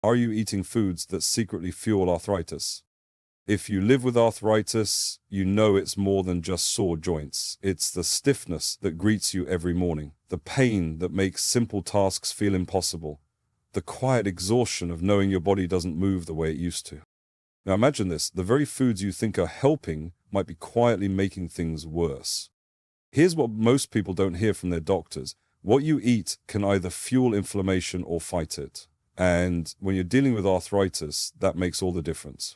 Are you eating foods that secretly fuel arthritis? If you live with arthritis, you know it's more than just sore joints. It's the stiffness that greets you every morning, the pain that makes simple tasks feel impossible, the quiet exhaustion of knowing your body doesn't move the way it used to. Now imagine this, the very foods you think are helping might be quietly making things worse. Here's what most people don't hear from their doctors. What you eat can either fuel inflammation or fight it. And when you're dealing with arthritis, that makes all the difference.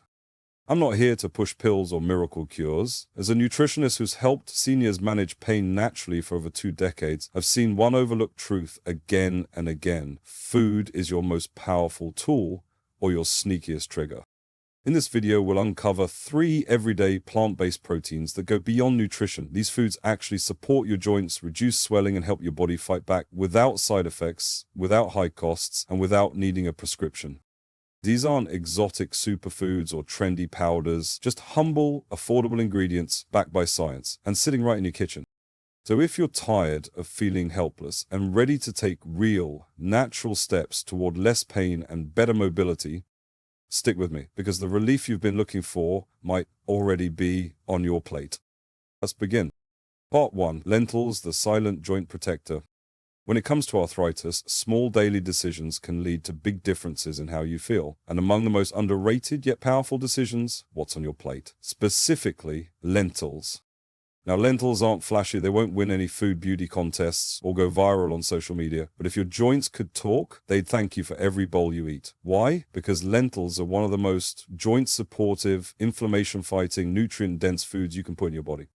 I'm not here to push pills or miracle cures. As a nutritionist who's helped seniors manage pain naturally for over 2 decades, I've seen one overlooked truth again and again. Food is your most powerful tool or your sneakiest trigger. In this video, we'll uncover 3 everyday plant-based proteins that go beyond nutrition. These foods actually support your joints, reduce swelling, and help your body fight back without side effects, without high costs, and without needing a prescription. These aren't exotic superfoods or trendy powders, just humble, affordable ingredients backed by science and sitting right in your kitchen. So if you're tired of feeling helpless and ready to take real, natural steps toward less pain and better mobility, stick with me, because the relief you've been looking for might already be on your plate. Let's begin. Part 1. Lentils, the silent joint protector. When it comes to arthritis, small daily decisions can lead to big differences in how you feel. And among the most underrated yet powerful decisions, what's on your plate? Specifically, lentils. Now, lentils aren't flashy. They won't win any food beauty contests or go viral on social media. But if your joints could talk, they'd thank you for every bowl you eat. Why? Because lentils are one of the most joint-supportive, inflammation-fighting, nutrient-dense foods you can put in your body.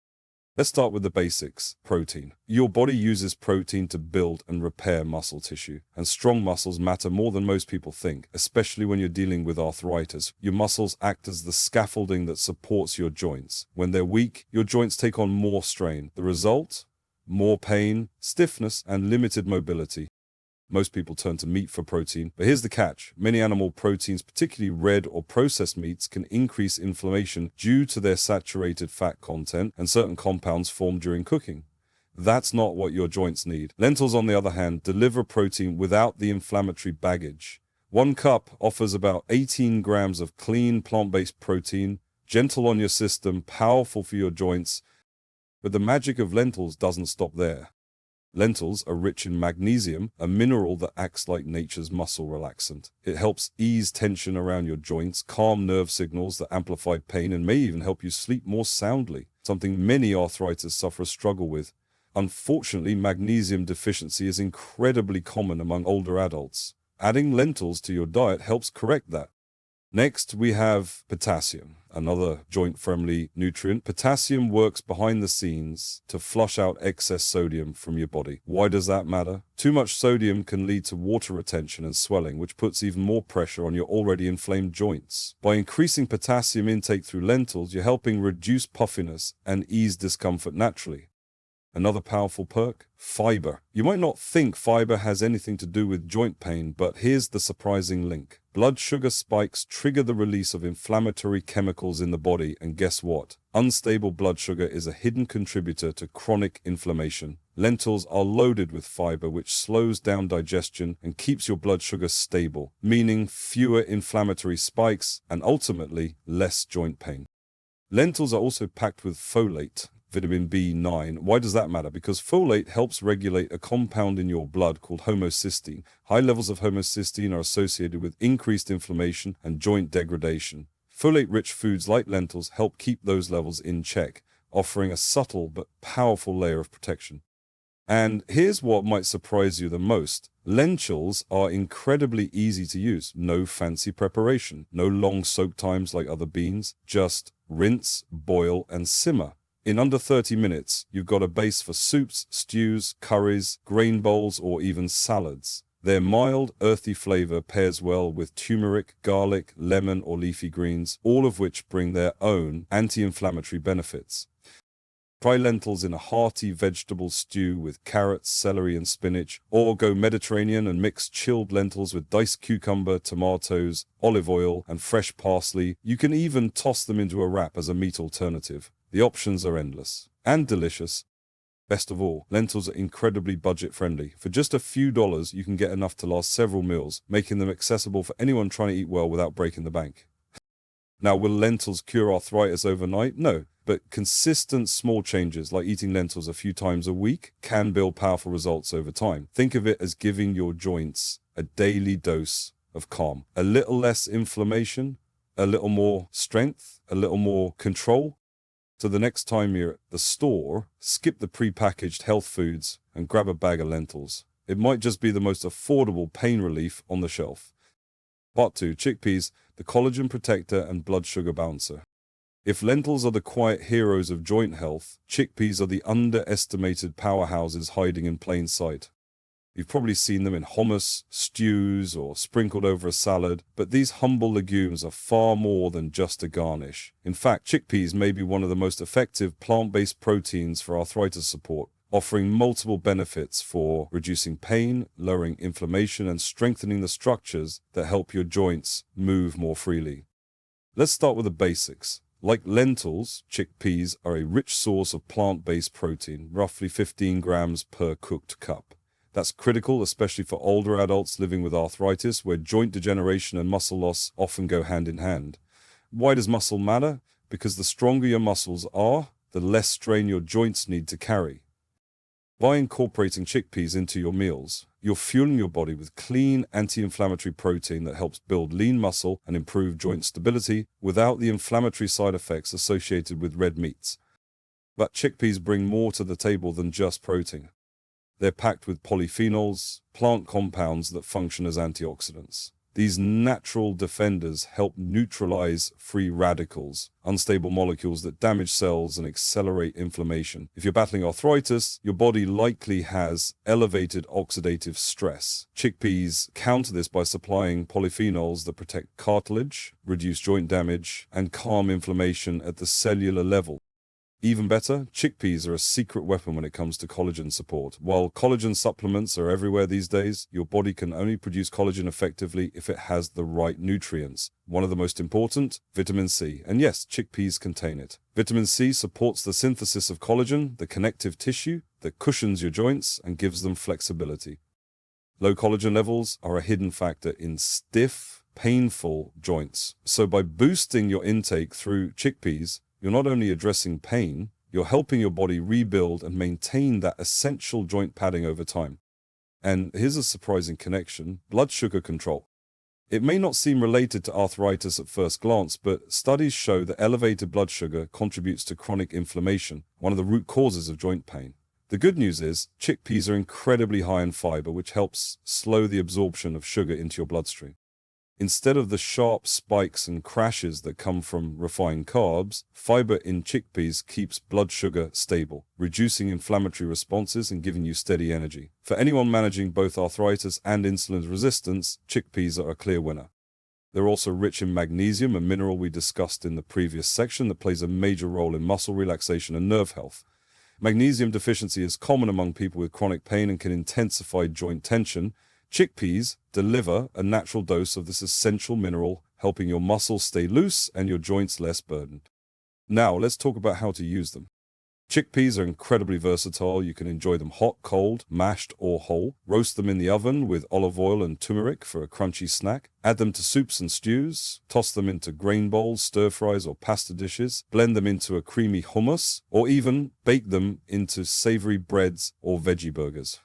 Let's start with the basics. Protein. Your body uses protein to build and repair muscle tissue. And strong muscles matter more than most people think, especially when you're dealing with arthritis. Your muscles act as the scaffolding that supports your joints. When they're weak, your joints take on more strain. The result? More pain, stiffness, and limited mobility. Most people turn to meat for protein, but here's the catch. Many animal proteins, particularly red or processed meats, can increase inflammation due to their saturated fat content and certain compounds formed during cooking. That's not what your joints need. Lentils, on the other hand, deliver protein without the inflammatory baggage. 1 cup offers about 18 grams of clean plant-based protein, gentle on your system, powerful for your joints. But the magic of lentils doesn't stop there. Lentils are rich in magnesium, a mineral that acts like nature's muscle relaxant. It helps ease tension around your joints, calm nerve signals that amplify pain, and may even help you sleep more soundly, something many arthritis sufferers struggle with. Unfortunately, magnesium deficiency is incredibly common among older adults. Adding lentils to your diet helps correct that. Next, we have potassium, another joint-friendly nutrient. Potassium works behind the scenes to flush out excess sodium from your body. Why does that matter? Too much sodium can lead to water retention and swelling, which puts even more pressure on your already inflamed joints. By increasing potassium intake through lentils, you're helping reduce puffiness and ease discomfort naturally. Another powerful perk? Fiber. You might not think fiber has anything to do with joint pain, but here's the surprising link. Blood sugar spikes trigger the release of inflammatory chemicals in the body, and guess what? Unstable blood sugar is a hidden contributor to chronic inflammation. Lentils are loaded with fiber, which slows down digestion and keeps your blood sugar stable, meaning fewer inflammatory spikes and ultimately less joint pain. Lentils are also packed with folate, vitamin B9. Why does that matter? Because folate helps regulate a compound in your blood called homocysteine. High levels of homocysteine are associated with increased inflammation and joint degradation. Folate-rich foods like lentils help keep those levels in check, offering a subtle but powerful layer of protection. And here's what might surprise you the most. Lentils are incredibly easy to use. No fancy preparation, no long soak times like other beans, just rinse, boil, and simmer. In under 30 minutes, you've got a base for soups, stews, curries, grain bowls, or even salads. Their mild, earthy flavor pairs well with turmeric, garlic, lemon, or leafy greens, all of which bring their own anti-inflammatory benefits. Try lentils in a hearty vegetable stew with carrots, celery, and spinach, or go Mediterranean and mix chilled lentils with diced cucumber, tomatoes, olive oil, and fresh parsley. You can even toss them into a wrap as a meat alternative. The options are endless and delicious. Best of all, lentils are incredibly budget-friendly. For just a few dollars, you can get enough to last several meals, making them accessible for anyone trying to eat well without breaking the bank. Now, will lentils cure arthritis overnight? No, but consistent small changes like eating lentils a few times a week can build powerful results over time. Think of it as giving your joints a daily dose of calm. A little less inflammation, a little more strength, a little more control. So the next time you're at the store, skip the prepackaged health foods and grab a bag of lentils. It might just be the most affordable pain relief on the shelf. Part 2. Chickpeas, the collagen protector and blood sugar balancer. If lentils are the quiet heroes of joint health, chickpeas are the underestimated powerhouses hiding in plain sight. You've probably seen them in hummus, stews, or sprinkled over a salad, but these humble legumes are far more than just a garnish. In fact, chickpeas may be one of the most effective plant-based proteins for arthritis support, offering multiple benefits for reducing pain, lowering inflammation, and strengthening the structures that help your joints move more freely. Let's start with the basics. Like lentils, chickpeas are a rich source of plant-based protein, roughly 15 grams per cooked cup. That's critical, especially for older adults living with arthritis, where joint degeneration and muscle loss often go hand in hand. Why does muscle matter? Because the stronger your muscles are, the less strain your joints need to carry. By incorporating chickpeas into your meals, you're fueling your body with clean anti-inflammatory protein that helps build lean muscle and improve joint stability without the inflammatory side effects associated with red meats. But chickpeas bring more to the table than just protein. They're packed with polyphenols, plant compounds that function as antioxidants. These natural defenders help neutralize free radicals, unstable molecules that damage cells and accelerate inflammation. If you're battling arthritis, your body likely has elevated oxidative stress. Chickpeas counter this by supplying polyphenols that protect cartilage, reduce joint damage, and calm inflammation at the cellular level. Even better, chickpeas are a secret weapon when it comes to collagen support. While collagen supplements are everywhere these days, your body can only produce collagen effectively if it has the right nutrients. One of the most important, vitamin C. And yes, chickpeas contain it. Vitamin C supports the synthesis of collagen, the connective tissue that cushions your joints and gives them flexibility. Low collagen levels are a hidden factor in stiff, painful joints. So by boosting your intake through chickpeas, you're not only addressing pain, you're helping your body rebuild and maintain that essential joint padding over time. And here's a surprising connection: blood sugar control. It may not seem related to arthritis at first glance, but studies show that elevated blood sugar contributes to chronic inflammation, one of the root causes of joint pain. The good news is, chickpeas are incredibly high in fiber, which helps slow the absorption of sugar into your bloodstream. Instead of the sharp spikes and crashes that come from refined carbs, fiber in chickpeas keeps blood sugar stable, reducing inflammatory responses and giving you steady energy. For anyone managing both arthritis and insulin resistance, chickpeas are a clear winner. They're also rich in magnesium, a mineral we discussed in the previous section that plays a major role in muscle relaxation and nerve health. Magnesium deficiency is common among people with chronic pain and can intensify joint tension. Chickpeas deliver a natural dose of this essential mineral, helping your muscles stay loose and your joints less burdened. Now, let's talk about how to use them. Chickpeas are incredibly versatile. You can enjoy them hot, cold, mashed, or whole. Roast them in the oven with olive oil and turmeric for a crunchy snack. Add them to soups and stews. Toss them into grain bowls, stir-fries, or pasta dishes. Blend them into a creamy hummus, or even bake them into savory breads or veggie burgers.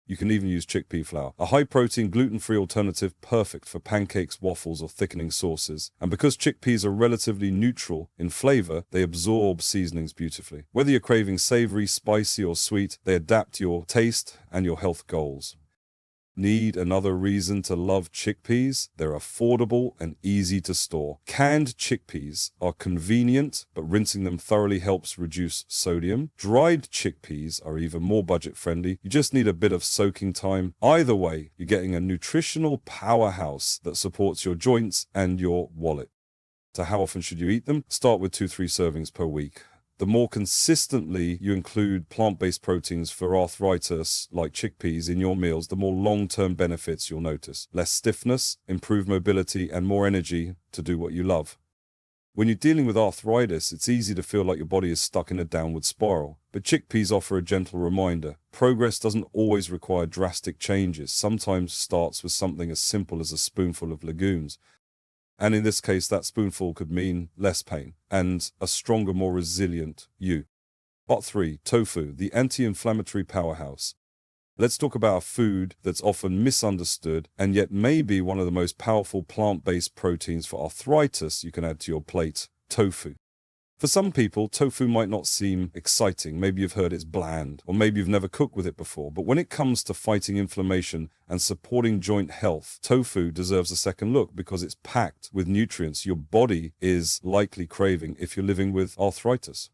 You can even use chickpea flour, a high-protein, gluten-free alternative perfect for pancakes, waffles, or thickening sauces. And because chickpeas are relatively neutral in flavor, they absorb seasonings beautifully. Whether you're craving savory, spicy, or sweet, they adapt to your taste and your health goals. Need another reason to love chickpeas? They're affordable and easy to store. Canned chickpeas are convenient, but rinsing them thoroughly helps reduce sodium. Dried chickpeas are even more budget-friendly. You just need a bit of soaking time. Either way, you're getting a nutritional powerhouse that supports your joints and your wallet. So how often should you eat them? Start with 2-3 servings per week. The more consistently you include plant-based proteins for arthritis, like chickpeas, in your meals, the more long-term benefits you'll notice. Less stiffness, improved mobility, and more energy to do what you love. When you're dealing with arthritis, it's easy to feel like your body is stuck in a downward spiral. But chickpeas offer a gentle reminder. Progress doesn't always require drastic changes. Sometimes starts with something as simple as a spoonful of legumes. And in this case, that spoonful could mean less pain and a stronger, more resilient you. Part 3. Tofu, the anti-inflammatory powerhouse. Let's talk about a food that's often misunderstood and yet may be one of the most powerful plant-based proteins for arthritis you can add to your plate: tofu. For some people, tofu might not seem exciting. Maybe you've heard it's bland, or maybe you've never cooked with it before. But when it comes to fighting inflammation and supporting joint health, tofu deserves a second look because it's packed with nutrients your body is likely craving if you're living with arthritis.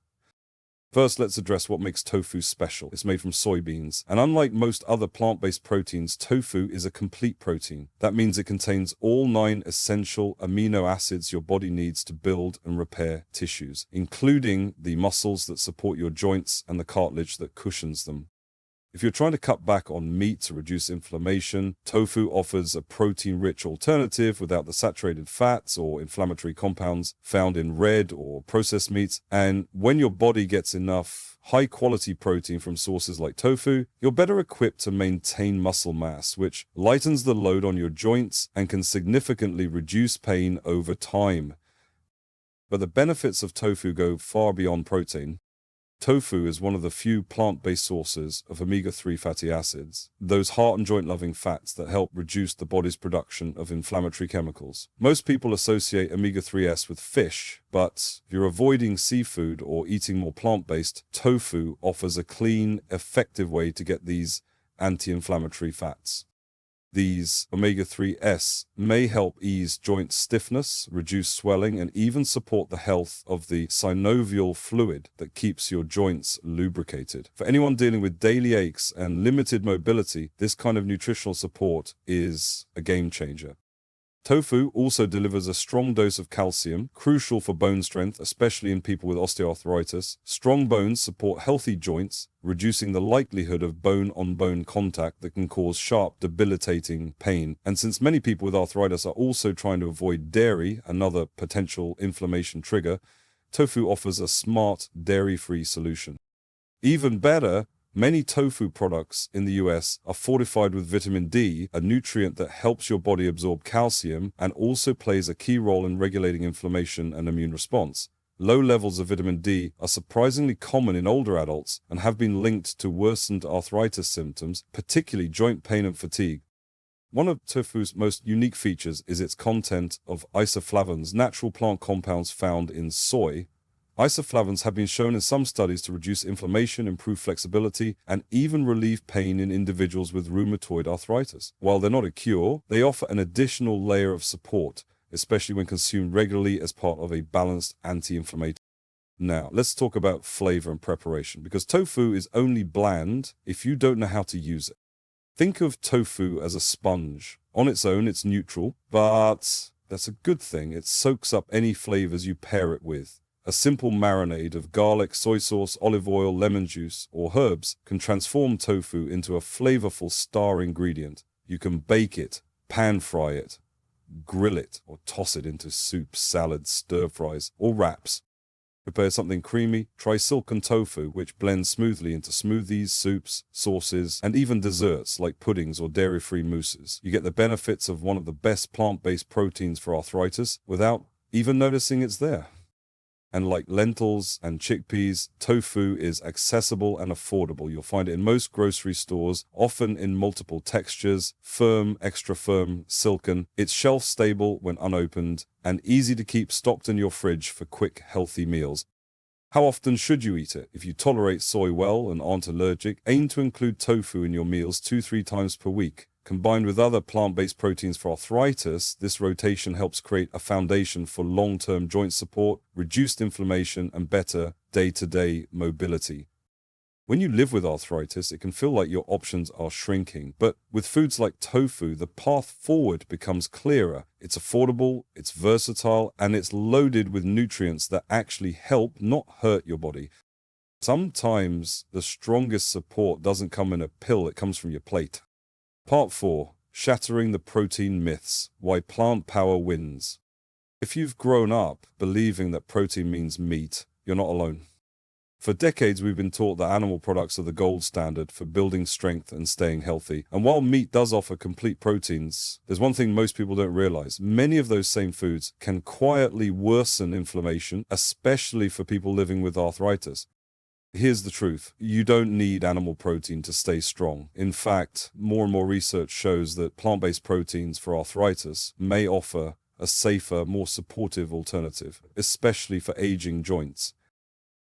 First, let's address what makes tofu special. It's made from soybeans, and unlike most other plant-based proteins, tofu is a complete protein. That means it contains all 9 essential amino acids your body needs to build and repair tissues, including the muscles that support your joints and the cartilage that cushions them. If you're trying to cut back on meat to reduce inflammation, tofu offers a protein-rich alternative without the saturated fats or inflammatory compounds found in red or processed meats. And when your body gets enough high-quality protein from sources like tofu, you're better equipped to maintain muscle mass, which lightens the load on your joints and can significantly reduce pain over time. But the benefits of tofu go far beyond protein. Tofu is one of the few plant-based sources of omega-3 fatty acids, those heart and joint-loving fats that help reduce the body's production of inflammatory chemicals. Most people associate omega-3s with fish, but if you're avoiding seafood or eating more plant-based, tofu offers a clean, effective way to get these anti-inflammatory fats. These omega-3s may help ease joint stiffness, reduce swelling, and even support the health of the synovial fluid that keeps your joints lubricated. For anyone dealing with daily aches and limited mobility, this kind of nutritional support is a game changer. Tofu also delivers a strong dose of calcium, crucial for bone strength, especially in people with osteoarthritis. Strong bones support healthy joints, reducing the likelihood of bone-on-bone contact that can cause sharp, debilitating pain. And since many people with arthritis are also trying to avoid dairy, another potential inflammation trigger, tofu offers a smart, dairy-free solution. Even better, many tofu products in the US are fortified with vitamin D, a nutrient that helps your body absorb calcium and also plays a key role in regulating inflammation and immune response. Low levels of vitamin D are surprisingly common in older adults and have been linked to worsened arthritis symptoms, particularly joint pain and fatigue. One of tofu's most unique features is its content of isoflavones, natural plant compounds found in soy. Isoflavones have been shown in some studies to reduce inflammation, improve flexibility, and even relieve pain in individuals with rheumatoid arthritis. While they're not a cure, they offer an additional layer of support, especially when consumed regularly as part of a balanced anti-inflammatory. Now, let's talk about flavor and preparation, because tofu is only bland if you don't know how to use it. Think of tofu as a sponge. On its own, it's neutral, but that's a good thing. It soaks up any flavors you pair it with. A simple marinade of garlic, soy sauce, olive oil, lemon juice, or herbs can transform tofu into a flavorful star ingredient. You can bake it, pan-fry it, grill it, or toss it into soups, salads, stir-fries, or wraps. Prepare something creamy, try silken tofu, which blends smoothly into smoothies, soups, sauces, and even desserts like puddings or dairy-free mousses. You get the benefits of one of the best plant-based proteins for arthritis without even noticing it's there. And like lentils and chickpeas, tofu is accessible and affordable. You'll find it in most grocery stores, often in multiple textures: firm, extra firm, silken. It's shelf-stable when unopened and easy to keep stocked in your fridge for quick, healthy meals. How often should you eat it? If you tolerate soy well and aren't allergic, aim to include tofu in your meals 2-3 times per week. Combined with other plant-based proteins for arthritis, this rotation helps create a foundation for long-term joint support, reduced inflammation, and better day-to-day mobility. When you live with arthritis, it can feel like your options are shrinking, but with foods like tofu, the path forward becomes clearer. It's affordable, it's versatile, and it's loaded with nutrients that actually help, not hurt your body. Sometimes the strongest support doesn't come in a pill, it comes from your plate. Part 4. Shattering the protein myths. Why plant power wins. If you've grown up believing that protein means meat, you're not alone. For decades, we've been taught that animal products are the gold standard for building strength and staying healthy. And while meat does offer complete proteins, there's one thing most people don't realize. Many of those same foods can quietly worsen inflammation, especially for people living with arthritis. Here's the truth. You don't need animal protein to stay strong. In fact, more and more research shows that plant-based proteins for arthritis may offer a safer, more supportive alternative, especially for aging joints.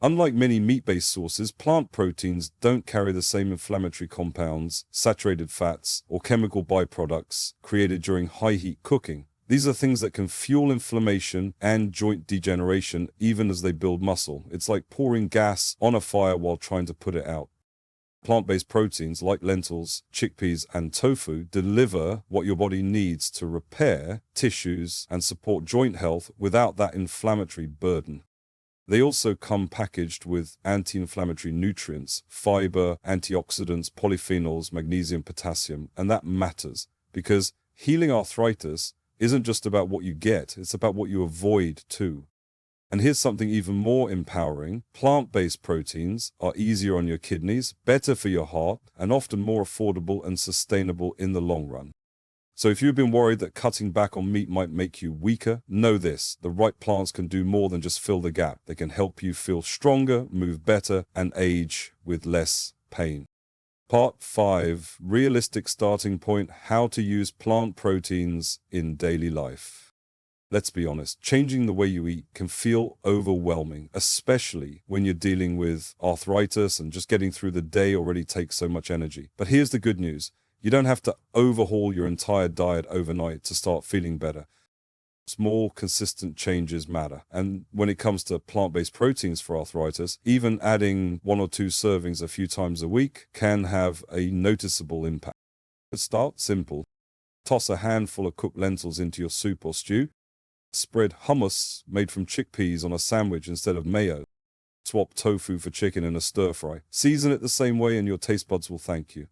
Unlike many meat-based sources, plant proteins don't carry the same inflammatory compounds, saturated fats, or chemical byproducts created during high-heat cooking. These are things that can fuel inflammation and joint degeneration even as they build muscle. It's like pouring gas on a fire while trying to put it out. Plant-based proteins like lentils, chickpeas, and tofu deliver what your body needs to repair tissues and support joint health without that inflammatory burden. They also come packaged with anti-inflammatory nutrients, fiber, antioxidants, polyphenols, magnesium, potassium, and that matters because healing arthritis isn't just about what you get, it's about what you avoid too. And here's something even more empowering. Plant-based proteins are easier on your kidneys, better for your heart, and often more affordable and sustainable in the long run. So if you've been worried that cutting back on meat might make you weaker, know this: the right plants can do more than just fill the gap. They can help you feel stronger, move better, and age with less pain. Part 5, Realistic Starting Point: How to Use Plant Proteins in Daily Life. Let's be honest, changing the way you eat can feel overwhelming, especially when you're dealing with arthritis and just getting through the day already takes so much energy. But here's the good news. You don't have to overhaul your entire diet overnight to start feeling better. Small, consistent changes matter. And when it comes to plant-based proteins for arthritis, even adding 1 or 2 servings a few times a week can have a noticeable impact. Let's start simple. Toss a handful of cooked lentils into your soup or stew. Spread hummus made from chickpeas on a sandwich instead of mayo. Swap tofu for chicken in a stir-fry. Season it the same way and your taste buds will thank you.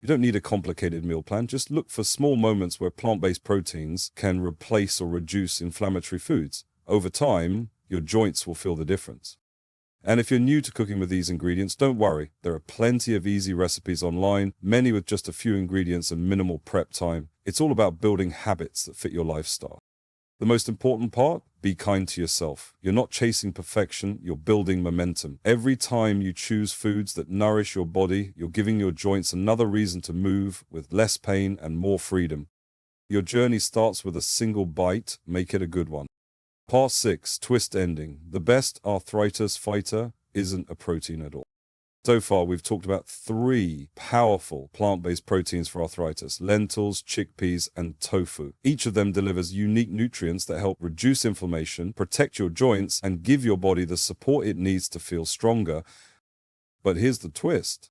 You don't need a complicated meal plan, just look for small moments where plant-based proteins can replace or reduce inflammatory foods. Over time, your joints will feel the difference. And if you're new to cooking with these ingredients, don't worry. There are plenty of easy recipes online, many with just a few ingredients and minimal prep time. It's all about building habits that fit your lifestyle. The most important part? Be kind to yourself. You're not chasing perfection, you're building momentum. Every time you choose foods that nourish your body, you're giving your joints another reason to move with less pain and more freedom. Your journey starts with a single bite, make it a good one. Part 6, Twist Ending. The best arthritis fighter isn't a protein at all. So far, we've talked about 3 powerful plant-based proteins for arthritis: lentils, chickpeas, and tofu. Each of them delivers unique nutrients that help reduce inflammation, protect your joints, and give your body the support it needs to feel stronger. But here's the twist.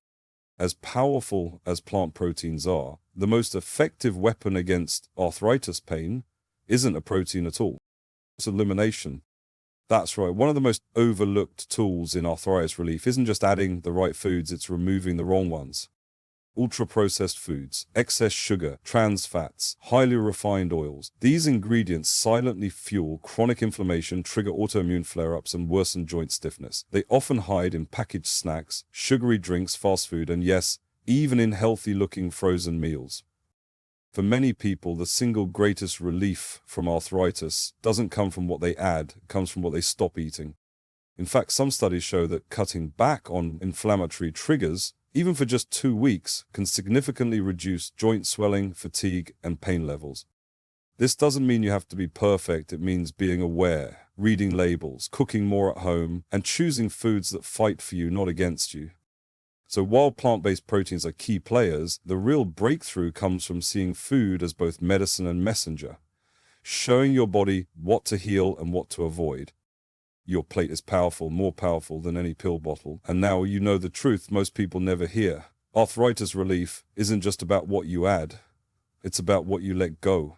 As powerful as plant proteins are, the most effective weapon against arthritis pain isn't a protein at all. It's elimination. That's right. One of the most overlooked tools in arthritis relief isn't just adding the right foods, it's removing the wrong ones. Ultra-processed foods, excess sugar, trans fats, highly refined oils. These ingredients silently fuel chronic inflammation, trigger autoimmune flare-ups, and worsen joint stiffness. They often hide in packaged snacks, sugary drinks, fast food, and yes, even in healthy-looking frozen meals. For many people, the single greatest relief from arthritis doesn't come from what they add, it comes from what they stop eating. In fact, some studies show that cutting back on inflammatory triggers, even for just 2 weeks, can significantly reduce joint swelling, fatigue, and pain levels. This doesn't mean you have to be perfect, it means being aware, reading labels, cooking more at home, and choosing foods that fight for you, not against you. So while plant-based proteins are key players, the real breakthrough comes from seeing food as both medicine and messenger, showing your body what to heal and what to avoid. Your plate is powerful, more powerful than any pill bottle. And now you know the truth most people never hear. Arthritis relief isn't just about what you add, it's about what you let go.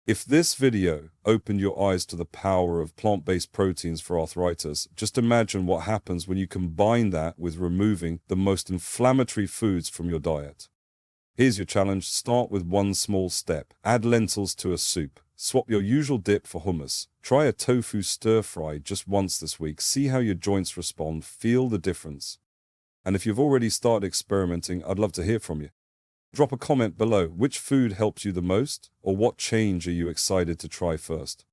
If this video opened your eyes to the power of plant-based proteins for arthritis, just imagine what happens when you combine that with removing the most inflammatory foods from your diet. Here's your challenge. Start with one small step. Add lentils to a soup. Swap your usual dip for hummus. Try a tofu stir-fry just once this week. See how your joints respond. Feel the difference. And if you've already started experimenting, I'd love to hear from you. Drop a comment below. Which food helped you the most? Or what change are you excited to try first?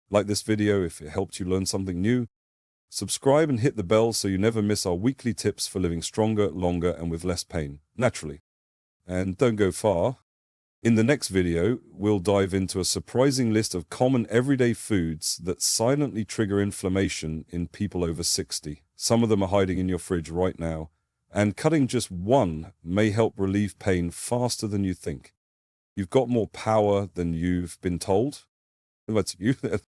Like this video if it helped you learn something new. Subscribe and hit the bell so you never miss our weekly tips for living stronger, longer, and with less pain, naturally. And don't go far. In the next video, we'll dive into a surprising list of common everyday foods that silently trigger inflammation in people over 60. Some of them are hiding in your fridge right now, and cutting just one may help relieve pain faster than you think. You've got more power than you've been told. That's you.